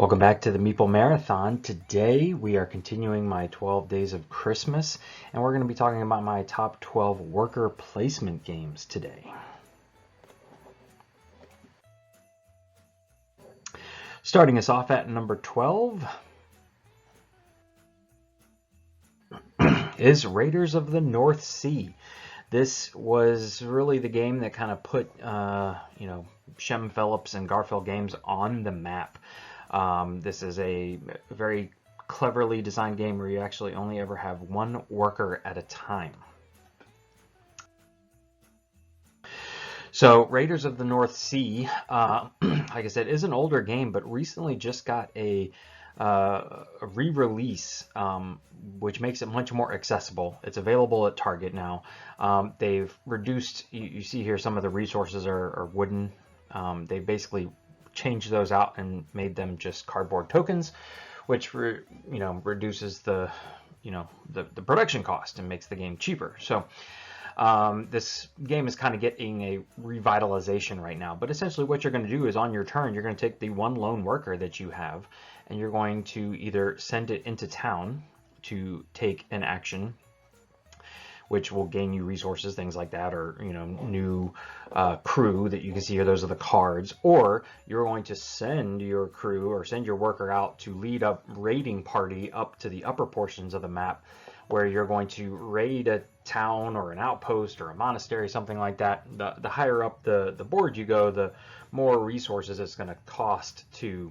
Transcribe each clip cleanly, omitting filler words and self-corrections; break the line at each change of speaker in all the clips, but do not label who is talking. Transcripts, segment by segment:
Welcome back to the Meeple Marathon. Today we are continuing my 12 Days of Christmas, and we're going to be talking about my top 12 worker placement games today. Starting us off at number 12 is Raiders of the North Sea. This was really the game that kind of put, Shem Phillips and Garfield Games on the map. This is a very cleverly designed game where you actually only ever have one worker at a time. So Raiders of the North Sea, like I said, is an older game, but recently just got a re-release, which makes it much more accessible. It's available at Target now. They've reduced, you see here, some of the resources are wooden. They basically changed those out and made them just cardboard tokens, which reduces the production cost and makes the game cheaper. So this game is kind of getting a revitalization right now. But essentially what you're going to do is on your turn, you're going to take the one lone worker that you have, and you're going to either send it into town to take an action, which will gain you resources, things like that, or new crew that you can see here. Those are the cards. Or you're going to send your crew or send your worker out to lead a raiding party up to the upper portions of the map, where you're going to raid a town or an outpost or a monastery, something like that. The higher up the board you go, the more resources it's going to cost to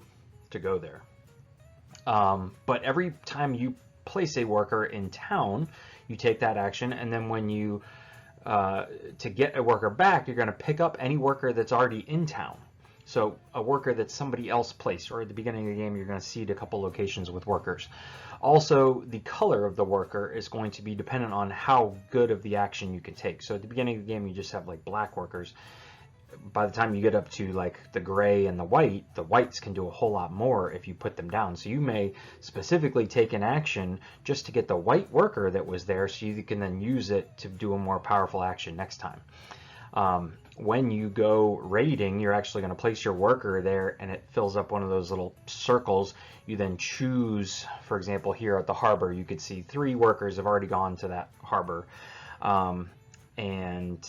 go there. But every time you place a worker in town, you take that action, and then when you to get a worker back, you're going to pick up any worker that's already in town. So a worker that somebody else placed, or at the beginning of the game, you're going to seed a couple locations with workers. Also, the color of the worker is going to be dependent on how good of the action you can take. So at the beginning of the game, you just have like black workers. By the time you get up to like the gray and the whites can do a whole lot more if you put them down. So you may specifically take an action just to get the white worker that was there, so you can then use it to do a more powerful action next time. When you go raiding, you're actually going to place your worker there, and it fills up one of those little circles. You then choose, for example, here at the harbor, you could see 3 workers have already gone to that harbor. And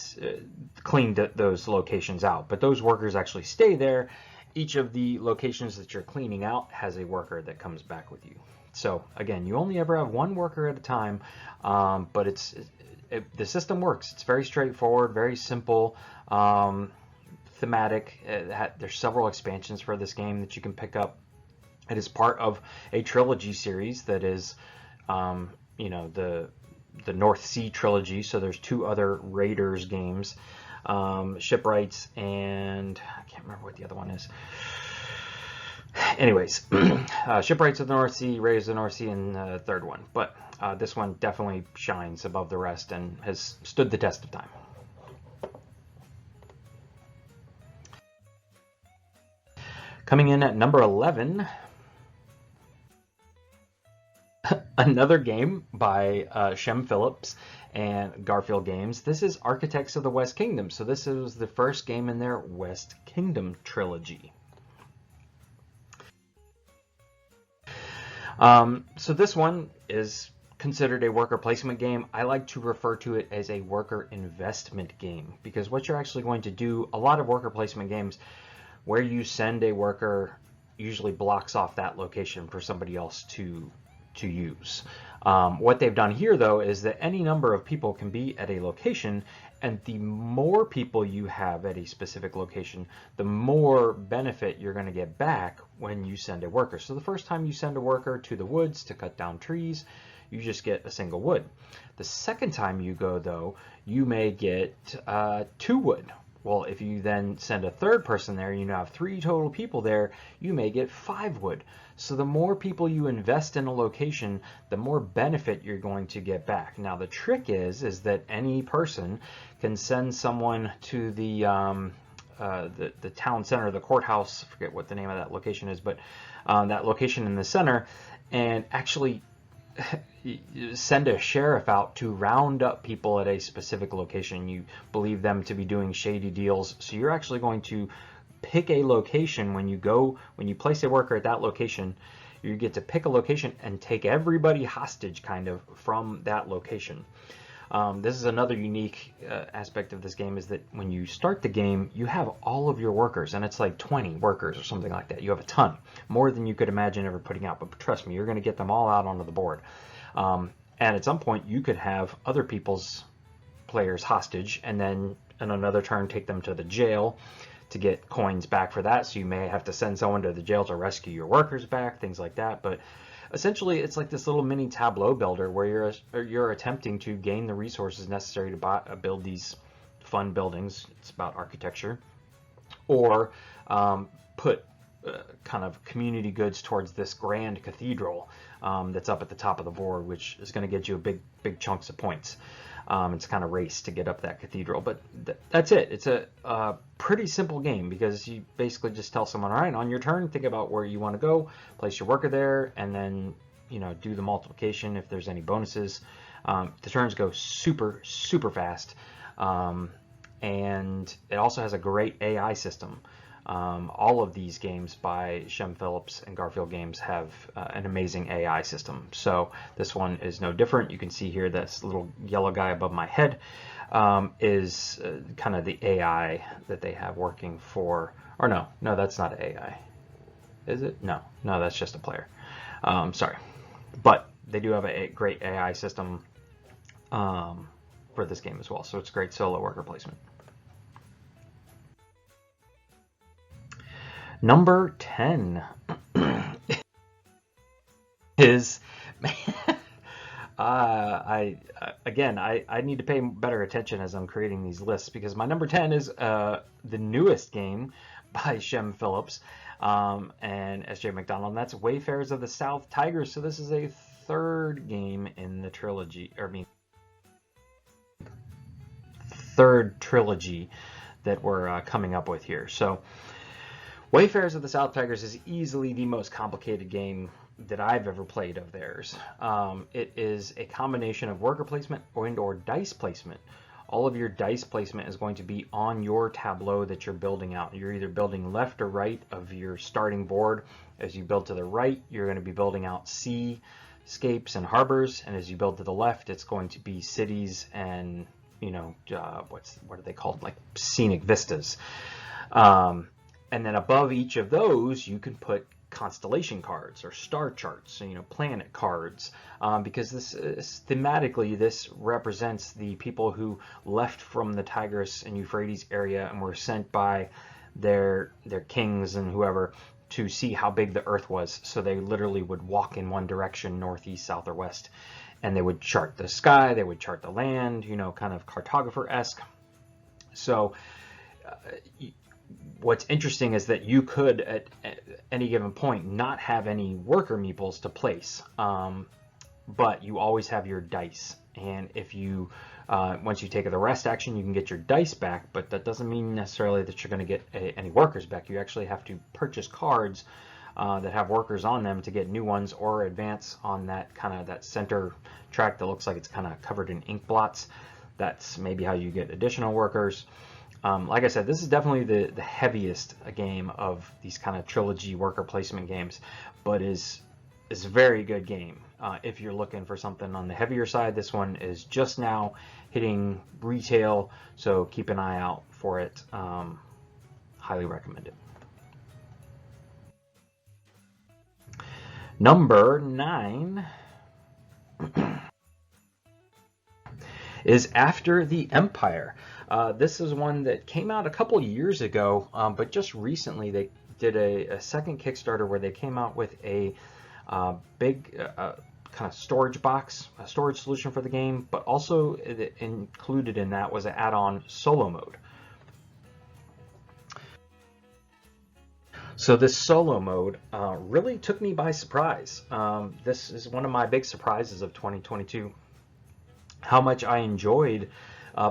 cleaned those locations out. But those workers actually stay there. Each of the locations that you're cleaning out has a worker that comes back with you. So again, you only ever have one worker at a time, but the system works. It's very straightforward, very simple, thematic. There's several expansions for this game that you can pick up. It is part of a trilogy series that is, the North Sea trilogy. So there's 2 other Raiders games, Shipwrights, and I can't remember what the other one is. Anyways, Shipwrights of the North Sea, Raiders of the North Sea, and the third one. But this one definitely shines above the rest and has stood the test of time. Coming in at number 11, another game by Shem Phillips and Garfield Games. This is Architects of the West Kingdom. So this is the first game in their West Kingdom trilogy. So this one is considered a worker placement game. I like to refer to it as a worker investment game, because what you're actually going to do, a lot of worker placement games where you send a worker usually blocks off that location for somebody else to use. What they've done here, though, is that any number of people can be at a location, and the more people you have at a specific location, the more benefit you're going to get back when you send a worker. So the first time you send a worker to the woods to cut down trees, you just get a single wood. The second time you go, though, you may get 2 wood. Well, if you then send a third person there, you now have 3 total people there, you may get 5 wood. So the more people you invest in a location, the more benefit you're going to get back. Now the trick is that any person can send someone to the town center, the courthouse, I forget what the name of that location is, but that location in the center, and actually send a sheriff out to round up people at a specific location. You believe them to be doing shady deals, so you're actually going to pick a location when you place a worker at that location. You get to pick a location and take everybody hostage kind of from that location. This is another unique aspect of this game, is that when you start the game, you have all of your workers, and it's like 20 workers or something like that. You have a ton, more than you could imagine ever putting out, but trust me, you're going to get them all out onto the board. And at some point, you could have other people's players hostage, and then in another turn take them to the jail to get coins back for that. So you may have to send someone to the jail to rescue your workers back, things like that. But essentially, it's like this little mini tableau builder where you're attempting to gain the resources necessary to build these fun buildings. It's about architecture, or put kind of community goods towards this grand cathedral that's up at the top of the board, which is going to get you a big chunks of points. It's kind of race to get up that cathedral, but that's it. It's a pretty simple game, because you basically just tell someone, all right, on your turn, think about where you want to go, place your worker there, and then do the multiplication if there's any bonuses. The turns go super fast, and it also has a great AI system. All of these games by Shem Phillips and Garfield Games have an amazing AI system. So this one is no different. You can see here this little yellow guy above my head is kind of the AI that they have working for, or no, that's not AI. Is it? No, that's just a player. Sorry. But they do have a great AI system for this game as well. So it's great solo worker placement. Number 10 is, I need to pay better attention as I'm creating these lists, because my number 10 is the newest game by Shem Phillips and S.J. McDonald, and that's Wayfarers of the South Tigers. So this is a third game in the trilogy, third trilogy that we're coming up with here. So Wayfarers of the South Tigers is easily the most complicated game that I've ever played of theirs. It is a combination of worker placement and/or dice placement. All of your dice placement is going to be on your tableau that you're building out. You're either building left or right of your starting board. As you build to the right, you're going to be building out seascapes and harbors, and as you build to the left, it's going to be cities and what are they called, like scenic vistas. And then above each of those, you can put constellation cards or star charts, planet cards, because thematically this represents the people who left from the Tigris and Euphrates area and were sent by their kings and whoever to see how big the earth was. So they literally would walk in one direction, northeast, south, or west, and they would chart the sky, they would chart the land, kind of cartographer-esque. So what's interesting is that you could at any given point not have any worker meeples to place, but you always have your dice, and if you once you take the rest action, you can get your dice back, but that doesn't mean necessarily that you're going to get any workers back. You actually have to purchase cards that have workers on them to get new ones, or advance on that that center track that looks like it's kind of covered in ink blots. That's maybe how you get additional workers. Like I said, this is definitely the heaviest game of these kind of trilogy worker placement games, but is a very good game. If you're looking for something on the heavier side, this one is just now hitting retail, so keep an eye out for it. Highly recommend it. Number 9 is After the Empire. This is one that came out a couple years ago, but just recently they did a second Kickstarter where they came out with a big kind of storage box, a storage solution for the game, but also included in that was an add-on solo mode. So this solo mode really took me by surprise. This is one of my big surprises of 2022. How much I enjoyed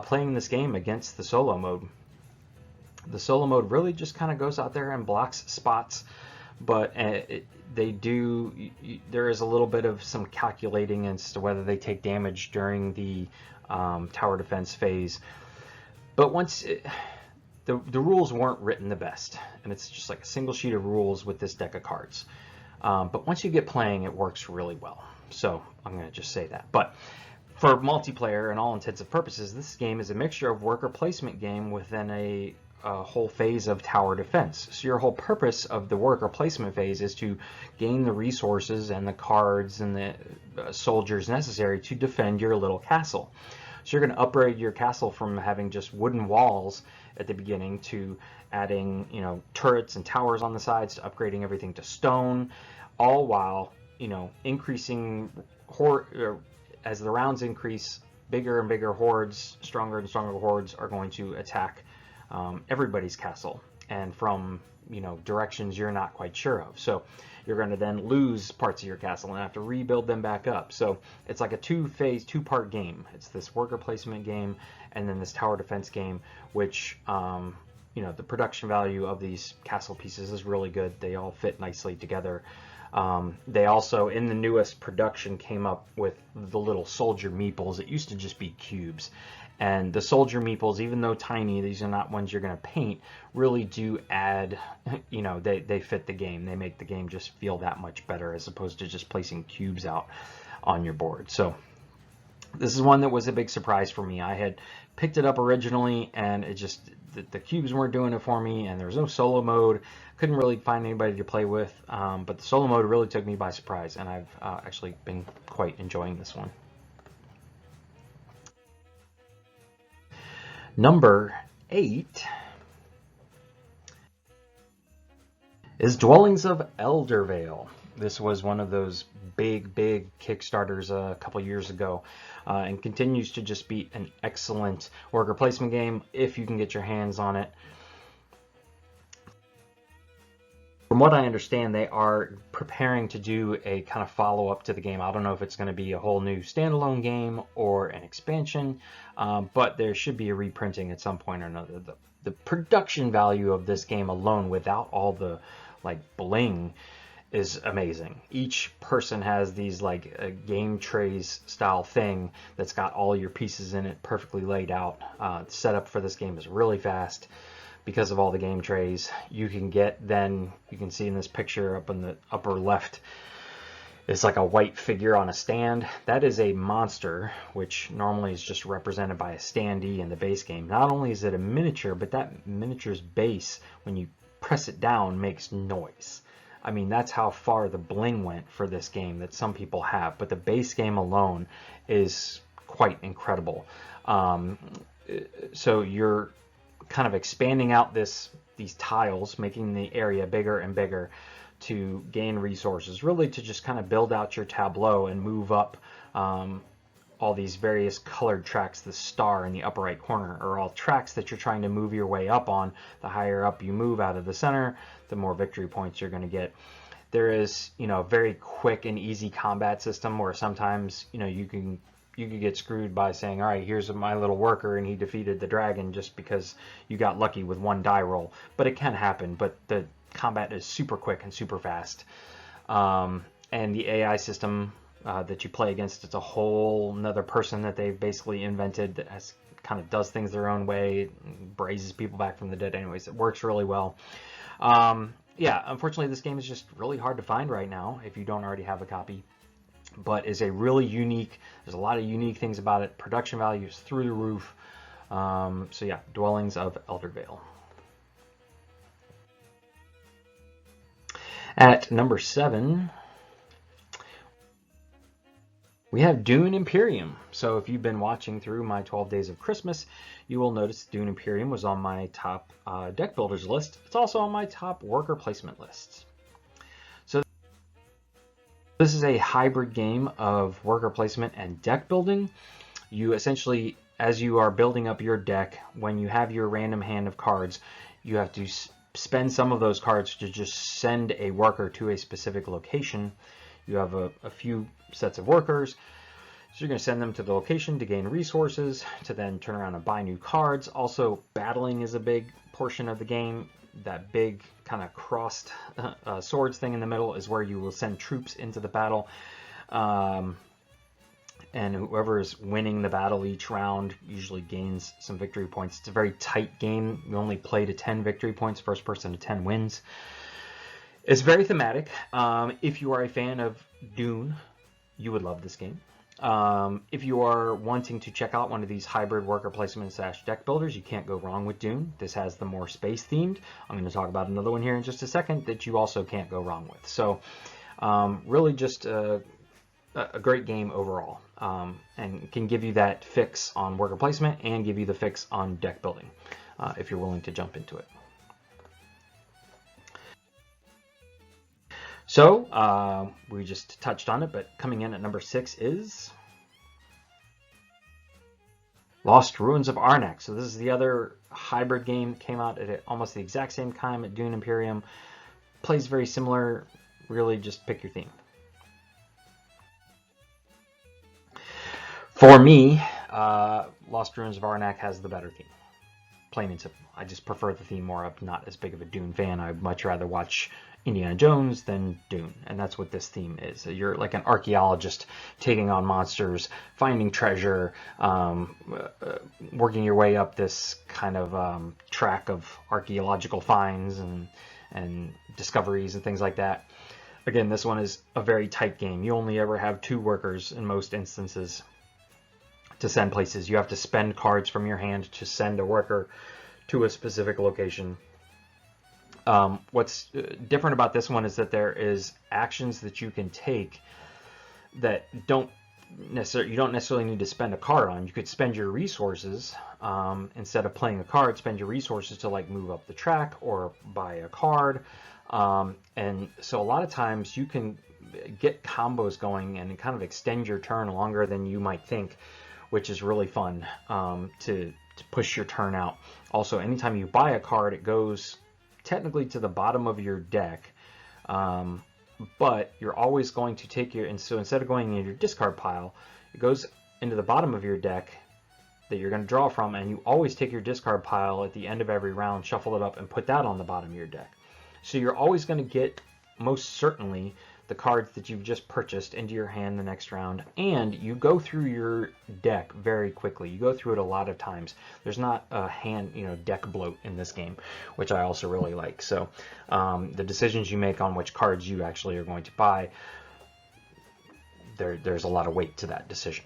playing this game against the solo mode. The solo mode really just kind of goes out there and blocks spots, but there is a little bit of some calculating as to whether they take damage during the tower defense phase. But the rules weren't written the best, and it's just like a single sheet of rules with this deck of cards. But once you get playing, it works really well. So I'm going to just say that. But for multiplayer and all intents and purposes, this game is a mixture of worker placement game within a whole phase of tower defense. So your whole purpose of the worker placement phase is to gain the resources and the cards and the soldiers necessary to defend your little castle. So you're going to upgrade your castle from having just wooden walls at the beginning to adding, you know, turrets and towers on the sides, to upgrading everything to stone, all while, you know, increasing as the rounds increase, bigger and bigger hordes, stronger and stronger hordes are going to attack everybody's castle, and from, you know, directions you're not quite sure of. So you're going to then lose parts of your castle and have to rebuild them back up. So it's like a two-part game. It's this worker placement game and then this tower defense game, which you know, the production value of these castle pieces is really good. They all fit nicely together. They also, in the newest production, came up with the little soldier meeples. It used to just be cubes. And the soldier meeples, even though tiny, these are not ones you're going to paint, really do add, you know, they fit the game. They make the game just feel that much better as opposed to just placing cubes out on your board. So this is one that was a big surprise for me. I had picked it up originally, and it just, the cubes weren't doing it for me, and there was no solo mode. Couldn't really find anybody to play with, but the solo mode really took me by surprise, and I've actually been quite enjoying this one. Number 8 is Dwellings of Eldervale. This was one of those big Kickstarters a couple years ago, and continues to just be an excellent worker placement game if you can get your hands on it. From what I understand, they are preparing to do a kind of follow-up to the game. I don't know if it's going to be a whole new standalone game or an expansion, but there should be a reprinting at some point or another. The production value of this game alone, without all the like bling, is amazing. Each person has these like a game trays style thing that's got all your pieces in it, perfectly laid out. The setup for this game is really fast because of all the game trays. You can get, then you can see in this picture up in the upper left, it's like a white figure on a stand. That is a monster, which normally is just represented by a standee in the base game. Not only is it a miniature, but that miniature's base, when you press it down, makes noise. I mean, that's how far the bling went for this game that some people have, but the base game alone is quite incredible. So you're kind of expanding out these tiles, making the area bigger and bigger to gain resources, really to just kind of build out your tableau and move up. All these various colored tracks, the star in the upper right corner, are all tracks that you're trying to move your way up on. The higher up you move out of the center, the more victory points you're going to get. There is, you know, a very quick and easy combat system where sometimes, you know, you can get screwed by saying, all right, here's my little worker and he defeated the dragon just because you got lucky with one die roll. But it can happen, but the combat is super quick and super fast. And the AI system that you play against, it's a whole another person that they've basically invented that has kind of does things their own way, raises people back from the dead. Anyways, it works really well. Yeah, unfortunately this game is just really hard to find right now if you don't already have a copy, but is a really unique, there's a lot of unique things about it. Production value is through the roof. So yeah, Dwellings of Eldervale. At number 7, we have Dune Imperium. So if you've been watching through my 12 Days of Christmas, you will notice Dune Imperium was on my top deck builders list. It's also on my top worker placement list. So this is a hybrid game of worker placement and deck building. You essentially, as you are building up your deck, when you have your random hand of cards, you have to spend some of those cards to just send a worker to a specific location. You have a few sets of workers, so you're going to send them to the location to gain resources, to then turn around and buy new cards. Also, battling is a big portion of the game. That big kind of crossed swords thing in the middle is where you will send troops into the battle. and whoever is winning the battle each round usually gains some victory points. It's a very tight game. You only play to 10 victory points. First person to 10 wins. It's very thematic. If you are a fan of Dune, you would love this game. If you are wanting to check out one of these hybrid worker placement / deck builders, you can't go wrong with Dune. This has the more space themed. I'm going to talk about another one here in just a second that you also can't go wrong with. So really just a great game overall, and can give you that fix on worker placement and give you the fix on deck building if you're willing to jump into it. So we just touched on it, but coming in at number 6 is Lost Ruins of Arnak. So this is the other hybrid game. Came out at almost the exact same time at Dune Imperium. Plays very similar. Really just pick your theme. For me, Lost Ruins of Arnak has the better theme. Plain and simple. I just prefer the theme more. I'm not as big of a Dune fan. I'd much rather watch Indiana Jones than Dune, and that's what this theme is. You're like an archaeologist taking on monsters, finding treasure, working your way up this kind of track of archaeological finds and discoveries and things like that. Again, this one is a very tight game. You only ever have 2 workers in most instances to send places. You have to spend cards from your hand to send a worker to a specific location. What's different about this one is that there is actions that you can take that you don't necessarily need to spend a card on. You could spend your resources instead of playing a card. Spend your resources to like move up the track or buy a card, and so a lot of times you can get combos going and kind of extend your turn longer than you might think, which is really fun to push your turn out. Also, anytime you buy a card, it goes technically to the bottom of your deck, but you're always going to take your, and so instead of going in your discard pile, it goes into the bottom of your deck that you're going to draw from, and you always take your discard pile at the end of every round, shuffle it up, and put that on the bottom of your deck. So you're always going to get, most certainly, the cards that you've just purchased into your hand the next round, and you go through your deck very quickly. You go through it a lot of times. There's not a deck bloat in this game, which I also really like. So the decisions you make on which cards you actually are going to buy, there's a lot of weight to that decision.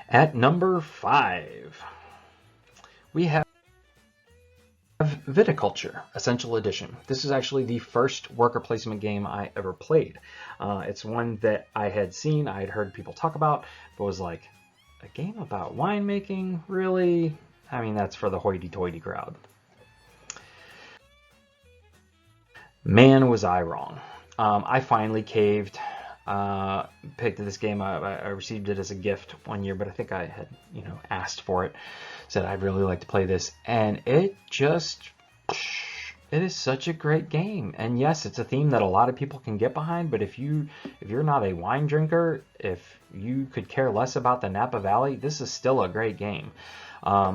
At number 5, we have Viticulture Essential Edition. This is actually the first worker placement game I ever played. It's one that I had seen, I had heard people talk about, but was like, a game about winemaking? Really? I mean, that's for the hoity-toity crowd. Man, was I wrong. I finally caved, picked this game up. I received it as a gift one year, but I think I had, asked for it. Said I'd really like to play this, and it is such a great game. And yes, it's a theme that a lot of people can get behind, but if you're not a wine drinker, if you could care less about the Napa Valley, this is still a great game.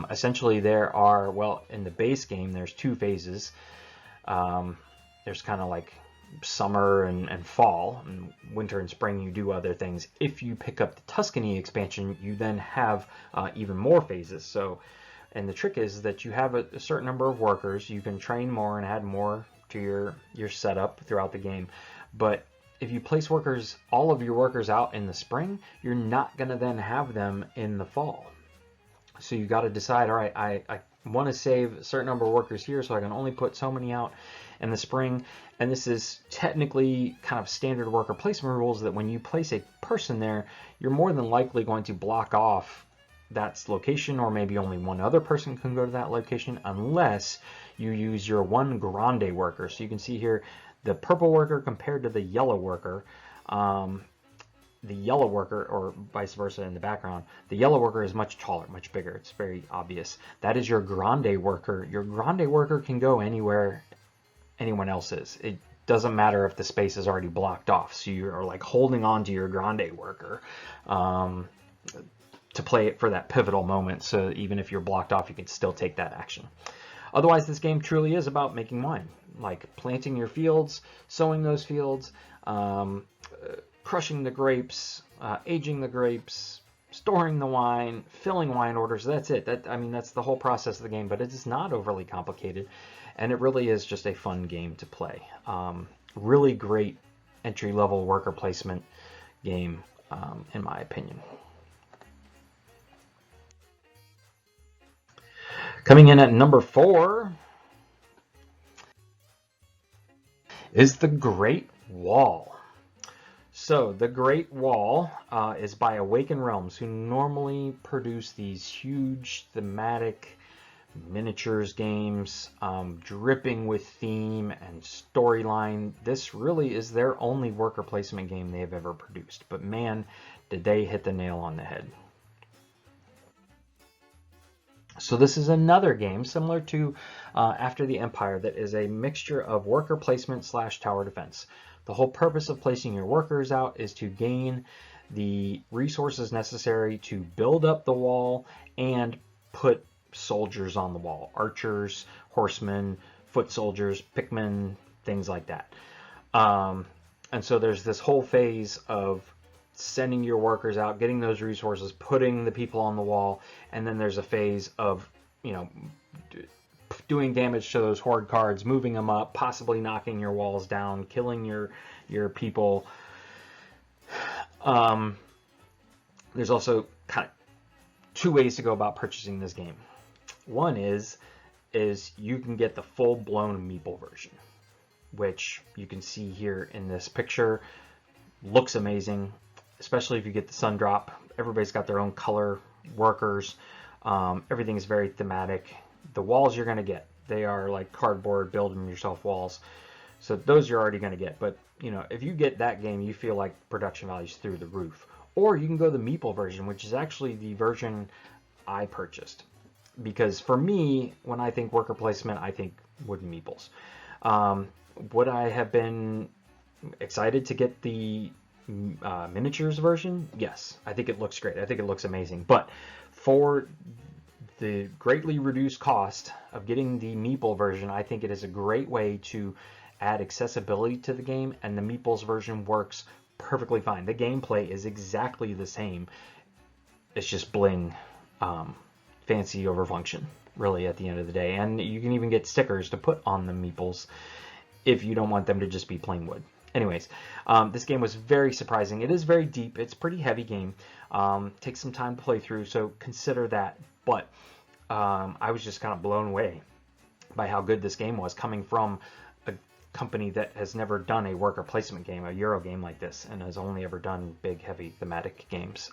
Essentially there are, in the base game, there's 2 phases. There's kind of like summer and fall, and winter and spring you do other things. If you pick up the Tuscany expansion, you then have even more phases. So, and the trick is that you have a certain number of workers. You can train more and add more to your setup throughout the game. But if you place all of your workers out in the spring, you're not going to then have them in the fall. So you got to decide, all right, I want to save a certain number of workers here, so I can only put so many out in the spring. And this is technically kind of standard worker placement rules that when you place a person there, you're more than likely going to block off that location, or maybe only one other person can go to that location unless you use your one grande worker. So you can see here the purple worker compared to the yellow worker. The yellow worker, or vice versa in the background, the yellow worker is much taller, much bigger. It's very obvious. That is your grande worker. Your grande worker can go anywhere anyone else is. It doesn't matter if the space is already blocked off. So you're like holding on to your grande worker to play it for that pivotal moment. So even if you're blocked off, you can still take that action. Otherwise, this game truly is about making wine, like planting your fields, sowing those fields, crushing the grapes, aging the grapes, storing the wine, filling wine orders. That's it. That's the whole process of the game, but it is not overly complicated, and it really is just a fun game to play. Really great entry-level worker placement game, in my opinion. Coming in at number 4 is The Great Wall. So, The Great Wall is by Awaken Realms, who normally produce these huge thematic miniatures games, dripping with theme and storyline. This really is their only worker placement game they have ever produced. But man, did they hit the nail on the head. So this is another game similar to After the Empire that is a mixture of worker placement / tower defense. The whole purpose of placing your workers out is to gain the resources necessary to build up the wall and put soldiers on the wall. Archers, horsemen, foot soldiers, pickmen, things like that. And so there's this whole phase of sending your workers out, getting those resources, putting the people on the wall, and then there's a phase of, doing damage to those horde cards, moving them up, possibly knocking your walls down, killing your people. There's also kind of 2 ways to go about purchasing this game. One is you can get the full-blown Meeple version, which you can see here in this picture. Looks amazing, especially if you get the sun drop. Everybody's got their own color workers. Everything is very thematic. The walls you're going to get, they are like cardboard, build them yourself walls. So those you're already going to get. But if you get that game, you feel like production value's through the roof. Or you can go the Meeple version, which is actually the version I purchased. Because for me, when I think worker placement, I think wooden meeples. Would I have been excited to get the miniatures version? Yes, I think it looks great. I think it looks amazing. But for the greatly reduced cost of getting the Meeple version, I think it is a great way to add accessibility to the game, and the Meeples version works perfectly fine. The gameplay is exactly the same. It's just bling, fancy over function, really, at the end of the day. And you can even get stickers to put on the Meeples if you don't want them to just be plain wood. Anyways, this game was very surprising. It is very deep. It's a pretty heavy game. Takes some time to play through, so consider that. But I was just kind of blown away by how good this game was, coming from a company that has never done a worker placement game, a Euro game like this, and has only ever done big, heavy, thematic games.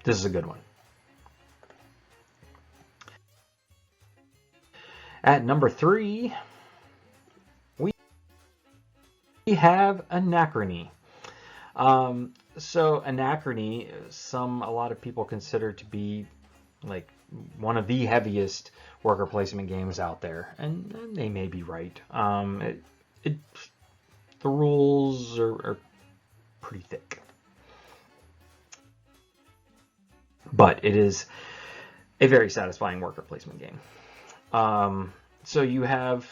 This is a good one. At number 3, we have Anachrony. So Anachrony, a lot of people consider to be like one of the heaviest worker placement games out there, and they may be right. The rules are pretty thick, but it is a very satisfying worker placement game. So you have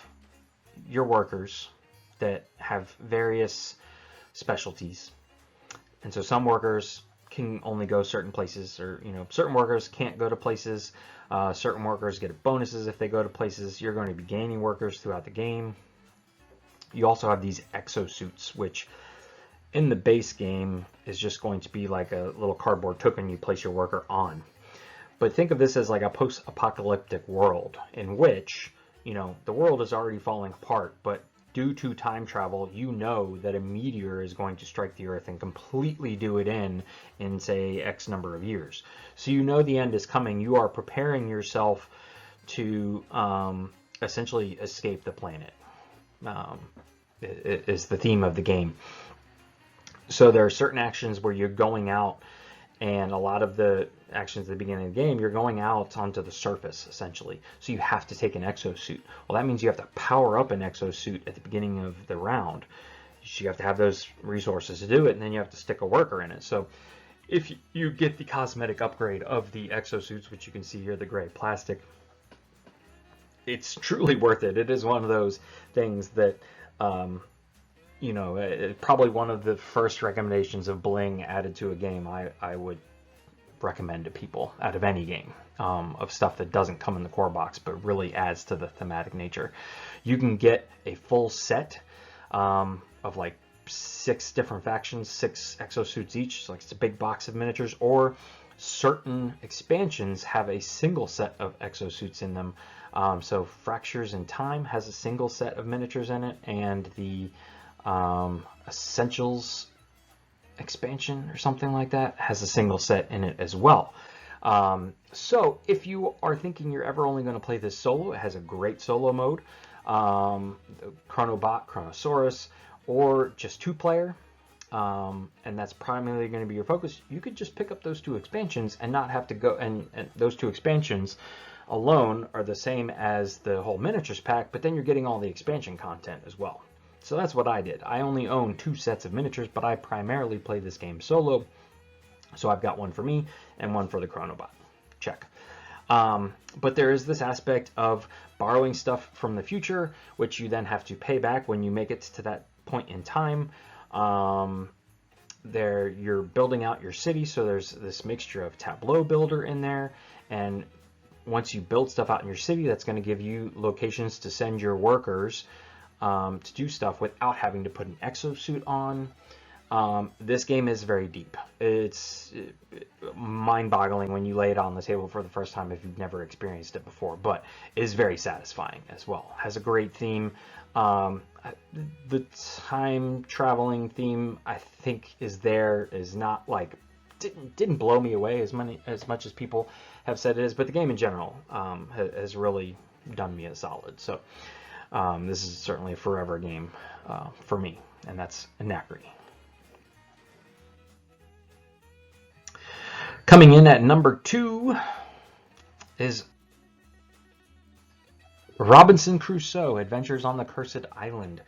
your workers that have various specialties, and so some workers can only go certain places, or certain workers can't go to places. Certain workers get bonuses if they go to places. You're going to be gaining workers throughout the game. You also have these exosuits, which in the base game is just going to be like a little cardboard token you place your worker on. But think of this as like a post-apocalyptic world in which, the world is already falling apart, but due to time travel, you know that a meteor is going to strike the Earth and completely do it in say, X number of years. So you know the end is coming. You are preparing yourself to essentially escape the planet, is the theme of the game. So there are certain actions where you're going out, and a lot of the actions at the beginning of the game, you're going out onto the surface, essentially. So you have to take an exosuit. Well, that means you have to power up an exosuit at the beginning of the round. You have to have those resources to do it, and then you have to stick a worker in it. So if you get the cosmetic upgrade of the exosuits, which you can see here, the gray plastic, it's truly worth it. It is one of those things that you know, probably one of the first recommendations of bling added to a game I would recommend to people out of any game, of stuff that doesn't come in the core box but really adds to the thematic nature. You can get a full set of like 6 different factions, 6 exosuits each, so like it's a big box of miniatures, or certain expansions have a single set of exosuits in them. So Fractures in Time has a single set of miniatures in it, and the Essentials expansion or something like that has a single set in it as well. So if you are thinking you're ever only going to play this solo, it has a great solo mode, Chronobot, Chronosaurus, or just 2-player, and that's primarily going to be your focus. You could just pick up those 2 expansions and not have to go, and those 2 expansions alone are the same as the whole miniatures pack, but then you're getting all the expansion content as well. So that's what I did. I only own 2 sets of miniatures, but I primarily play this game solo. So I've got one for me and one for the Chronobot. Check. But there is this aspect of borrowing stuff from the future, which you then have to pay back when you make it to that point in time. You're building out your city, so there's this mixture of tableau builder in there, and once you build stuff out in your city, that's going to give you locations to send your workers to do stuff without having to put an exosuit on. This game is very deep. It's mind-boggling when you lay it on the table for the first time if you've never experienced it before, but it is very satisfying as well. Has a great theme. The time-traveling theme, I think, is not like, didn't blow me away as much as people have said it is, but the game in general has really done me a solid. So this is certainly a forever game for me, and that's Anachrony. Coming in at number 2 is Robinson Crusoe, Adventures on the Cursed Island.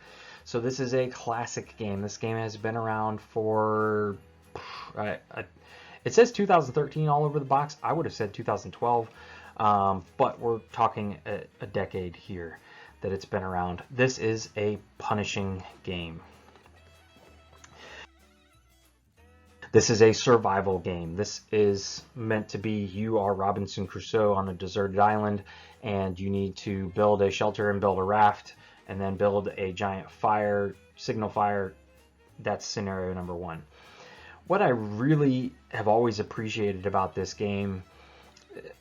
So this is a classic game. This game has been around for, it says 2013 all over the box. I would have said 2012, but we're talking a decade here that it's been around. This is a punishing game. This is a survival game. This is meant to be, you are Robinson Crusoe on a deserted island, and you need to build a shelter and build a raft, and then build a giant fire, signal fire. That's scenario number 1. What I really have always appreciated about this game,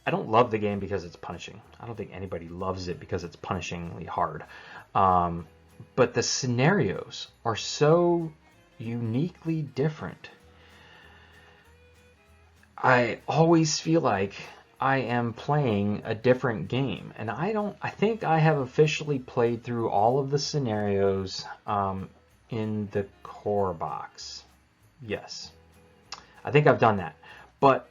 I don't love the game because it's punishing. I don't think anybody loves it because it's punishingly hard. But the scenarios are so uniquely different. I always feel like I am playing a different game, and I think I have officially played through all of the scenarios in the core box. Yes, I think I've done that, but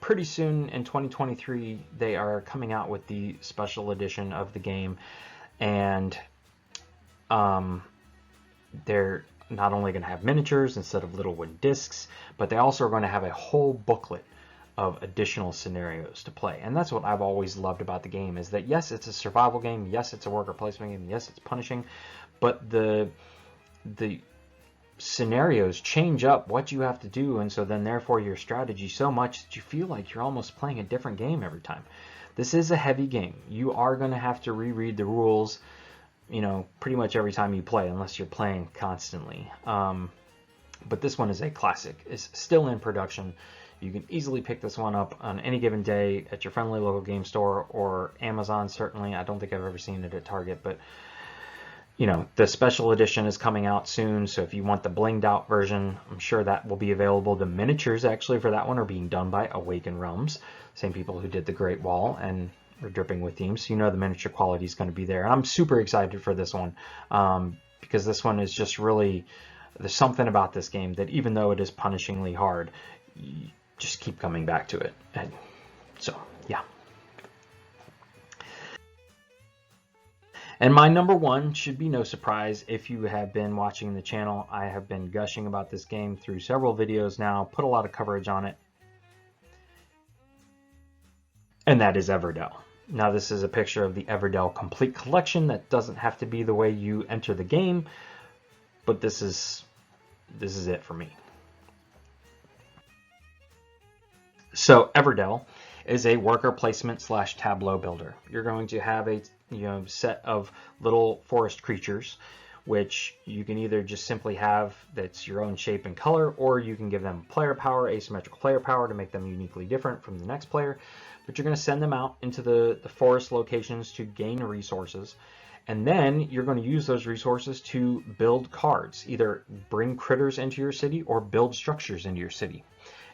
pretty soon in 2023 they are coming out with the special edition of the game, and they're not only going to have miniatures instead of little wooden discs, but they also are going to have a whole booklet of additional scenarios to play. And that's what I've always loved about the game, is that yes, it's a survival game, yes, it's a worker placement game, yes, it's punishing, but the scenarios change up what you have to do, and so then therefore your strategy so much that you feel like you're almost playing a different game every time. This is a heavy game. You are going to have to reread the rules, you know, pretty much every time you play, unless you're playing constantly. But this one is a classic. It's still in production. You can easily pick this one up on any given day at your friendly local game store or Amazon, certainly. I don't think I've ever seen it at Target, but you know, the special edition is coming out soon, so if you want the blinged out version, I'm sure that will be available. The miniatures actually for that one are being done by Awaken Realms, same people who did the Great Wall, and we're dripping with themes, so you know the miniature quality is going to be there. And I'm super excited for this one, because this one is just really, there's something about this game that even though it is punishingly hard, you just keep coming back to it. And so, yeah. And my number 1 should be no surprise if you have been watching the channel. I have been gushing about this game through several videos now, put a lot of coverage on it, and that is Everdell. Now this is a picture of the Everdell Complete Collection. That doesn't have to be the way you enter the game. but this is it for me. So Everdell is a worker placement / tableau builder. You're going to have a set of little forest creatures, which you can either just simply have that's your own shape and color, or you can give them player power, asymmetrical player power, to make them uniquely different from the next player. But you're going to send them out into the forest locations to gain resources, and then you're going to use those resources to build cards, either bring critters into your city or build structures into your city.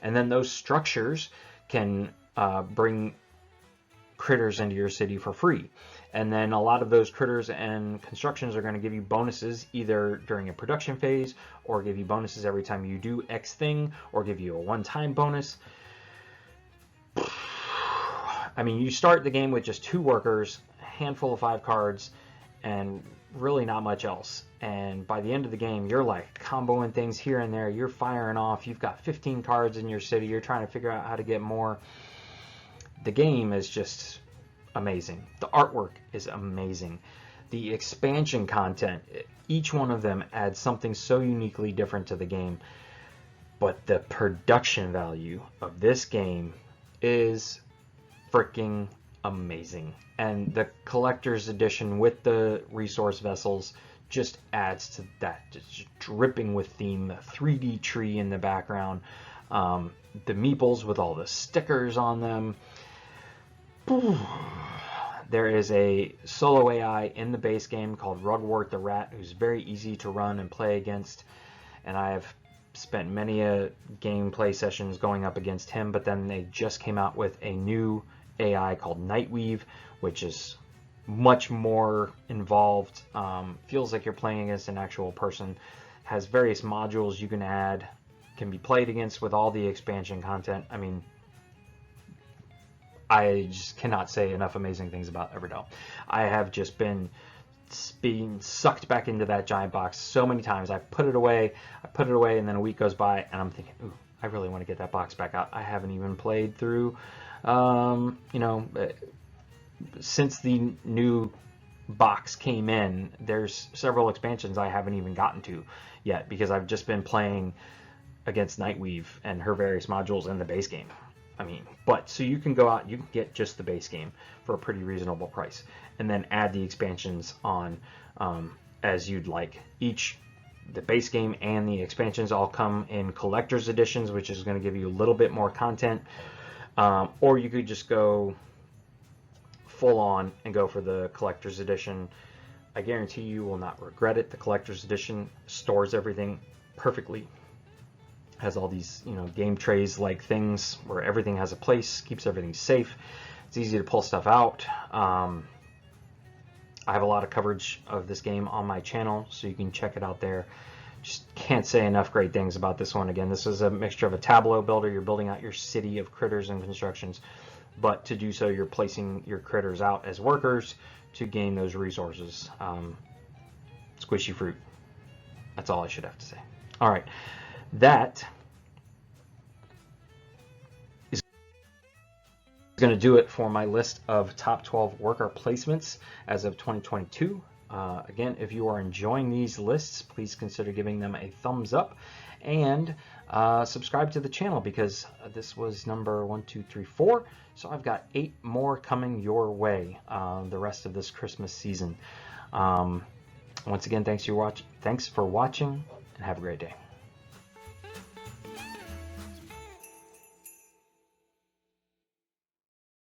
And then those structures can bring critters into your city for free. And then a lot of those critters and constructions are going to give you bonuses either during a production phase, or give you bonuses every time you do X thing, or give you a one-time bonus. I mean, you start the game with just 2 workers, a handful of 5 cards, and really not much else. And by the end of the game, you're like comboing things here and there. You're firing off. You've got 15 cards in your city. You're trying to figure out how to get more. The game is just amazing. The artwork is amazing. The expansion content, each one of them adds something so uniquely different to the game. But the production value of this game is freaking amazing. And the collector's edition with the resource vessels just adds to that, just dripping with theme. The 3D tree in the background, the meeples with all the stickers on them. There is a solo AI in the base game called Rugwort the Rat, who's very easy to run and play against, and I have spent many a gameplay sessions going up against him. But then they just came out with a new AI called Nightweave, which is much more involved. Feels like you're playing against an actual person. Has various modules you can add, can be played against with all the expansion content. I mean, I just cannot say enough amazing things about Everdell. I have just been being sucked back into that giant box so many times. I put it away, and then a week goes by, and I'm thinking, ooh, I really want to get that box back out. I haven't even played through, since the new box came in, there's several expansions I haven't even gotten to yet, because I've just been playing against Nightweave and her various modules in the base game. I mean, but so you can go out, you can get just the base game for a pretty reasonable price, and then add the expansions on as you'd like. The base game and the expansions all come in collector's editions, which is going to give you a little bit more content, or you could just go full on and go for the collector's edition. I guarantee you will not regret it. The collector's edition stores everything perfectly. Has all these, game trays like things where everything has a place, keeps everything safe. It's easy to pull stuff out. I have a lot of coverage of this game on my channel, so you can check it out there. Just can't say enough great things about this one. Again, this is a mixture of a tableau builder. You're building out your city of critters and constructions, but to do so, you're placing your critters out as workers to gain those resources. Squishy fruit. That's all I should have to say. All right. That is going to do it for my list of top 12 worker placements as of 2022. Again, if you are enjoying these lists, please consider giving them a thumbs up, and subscribe to the channel, because this was number 1, 2, 3, 4. So I've got 8 more coming your way the rest of this Christmas season. Once again, thanks for watching, and have a great day.